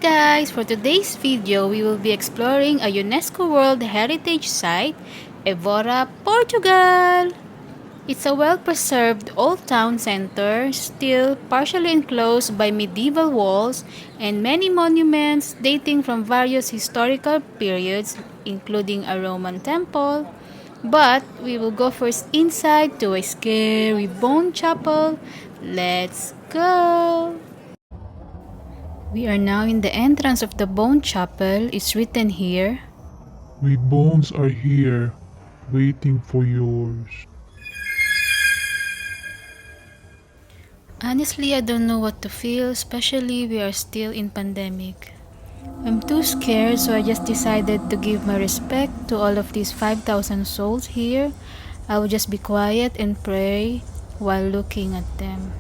guys! For today's video, we will be exploring a UNESCO World Heritage Site, Vora, Portugal! It's a well-preserved old town center, still partially enclosed by medieval walls and many monuments dating from various historical periods, including a Roman temple. But we will go first inside to a scary bone chapel. Let's go! We are now in the entrance of the bone chapel. It's written here, "My bones are here, waiting for yours." Honestly, I don't know what to feel, especially we are still in pandemic. I'm too scared, so I just decided to give my respect to all of these 5,000 souls here. I will just be quiet and pray while looking at them.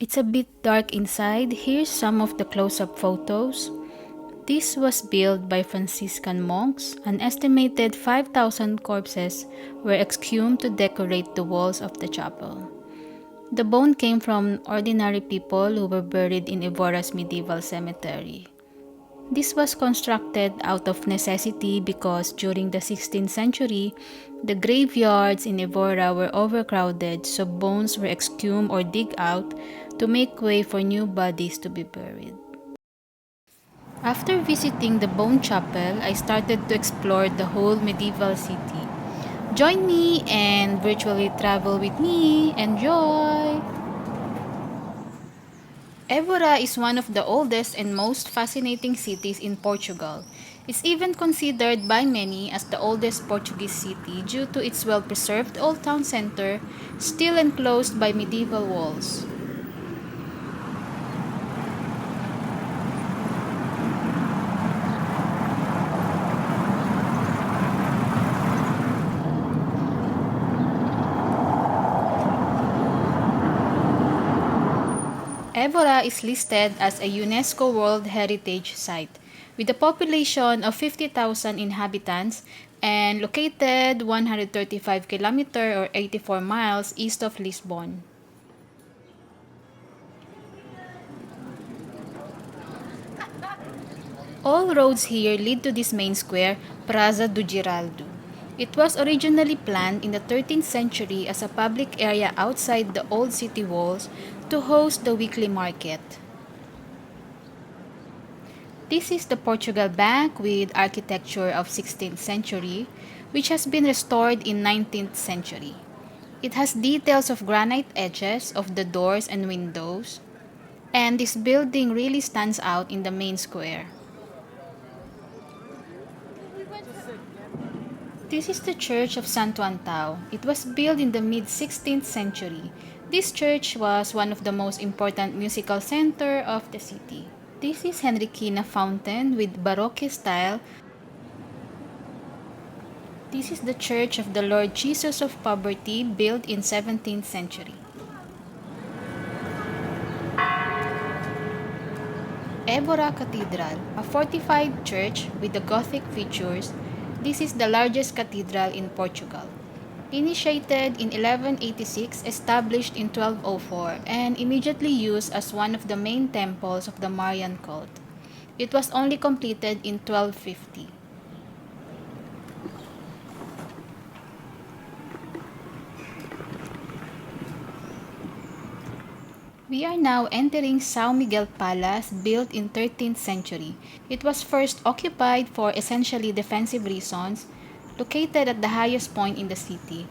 It's a bit dark inside. Here's some of the close-up photos. This was built by Franciscan monks. An estimated 5,000 corpses were exhumed to decorate the walls of the chapel. The bone came from ordinary people who were buried in Evora's medieval cemetery. This was constructed out of necessity because during the 16th century, the graveyards in Evora were overcrowded, so bones were exhumed or dug out to make way for new bodies to be buried. After visiting the bone chapel, I started to explore the whole medieval city. Join me and virtually travel with me. Enjoy! Évora is one of the oldest and most fascinating cities in Portugal. It's even considered by many as the oldest Portuguese city due to its well-preserved old town center, still enclosed by medieval walls. Évora is listed as a UNESCO World Heritage Site with a population of 50,000 inhabitants and located 135 km or 84 miles east of Lisbon. All roads here lead to this main square, Praça do Giraldo. It was originally planned in the 13th century as a public area outside the old city walls to host the weekly market. This is the Portugal Bank with architecture of 16th century, which has been restored in 19th century. It has details of granite edges of the doors and windows, and this building really stands out in the main square. This is the Church of Santo Antao. It was built in the mid-16th century. This church was one of the most important musical center of the city. This is Henricina Fountain with Baroque style. This is the Church of the Lord Jesus of Poverty, built in 17th century. Évora Cathedral, a fortified church with the Gothic features. This is the largest cathedral in Portugal. Initiated in 1186, established in 1204, and immediately used as one of the main temples of the Marian cult. It was only completed in 1250. We are now entering São Miguel Palace, built in 13th century. It was first occupied for essentially defensive reasons, located at the highest point in the city.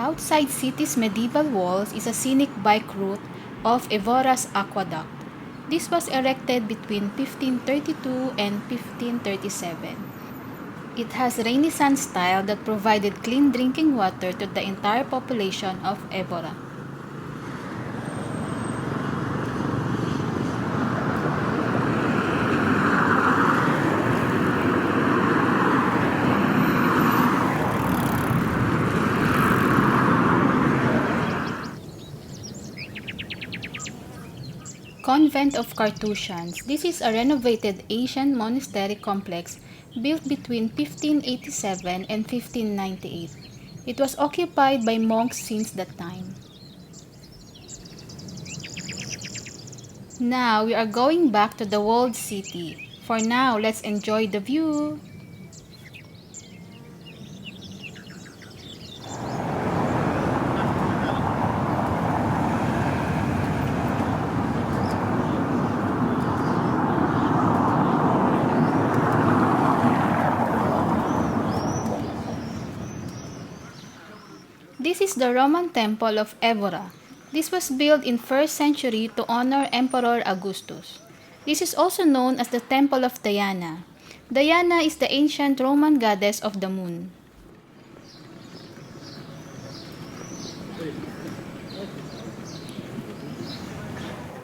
Outside city's medieval walls is a scenic bike route of Evora's Aqueduct. This was erected between 1532 and 1537. It has Renaissance style that provided clean drinking water to the entire population of Évora. Convent of Carthusians. This is a renovated Asian monastery complex built between 1587 and 1598. It was occupied by monks since that time. Now we are going back to the walled city. For now, let's enjoy the view. This is the Roman Temple of Évora. This was built in 1st century to honor Emperor Augustus. This is also known as the Temple of Diana. Diana is the ancient Roman goddess of the moon.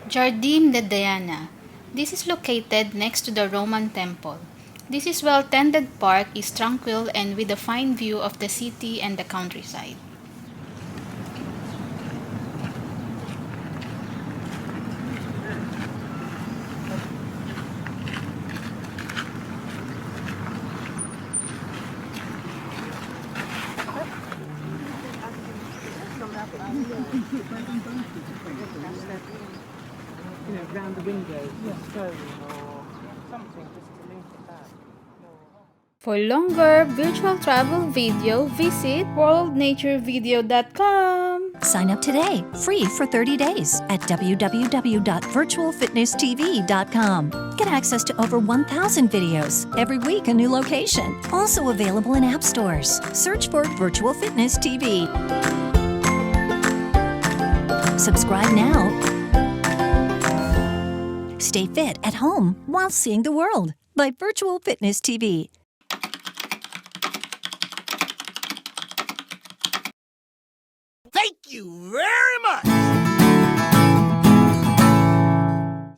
Jardín de Diana. This is located next to the Roman temple. This is well-tended park is tranquil and with a fine view of the city and the countryside. Around the windows, stone or something just to link it back. For longer virtual travel video, visit worldnaturevideo.com. Sign up today, free for 30 days at www.virtualfitnesstv.com. Get access to over 1,000 videos, every week a new location. Also available in app stores. Search for Virtual Fitness TV. Subscribe now. Stay fit at home while seeing the world by Virtual Fitness TV. Thank you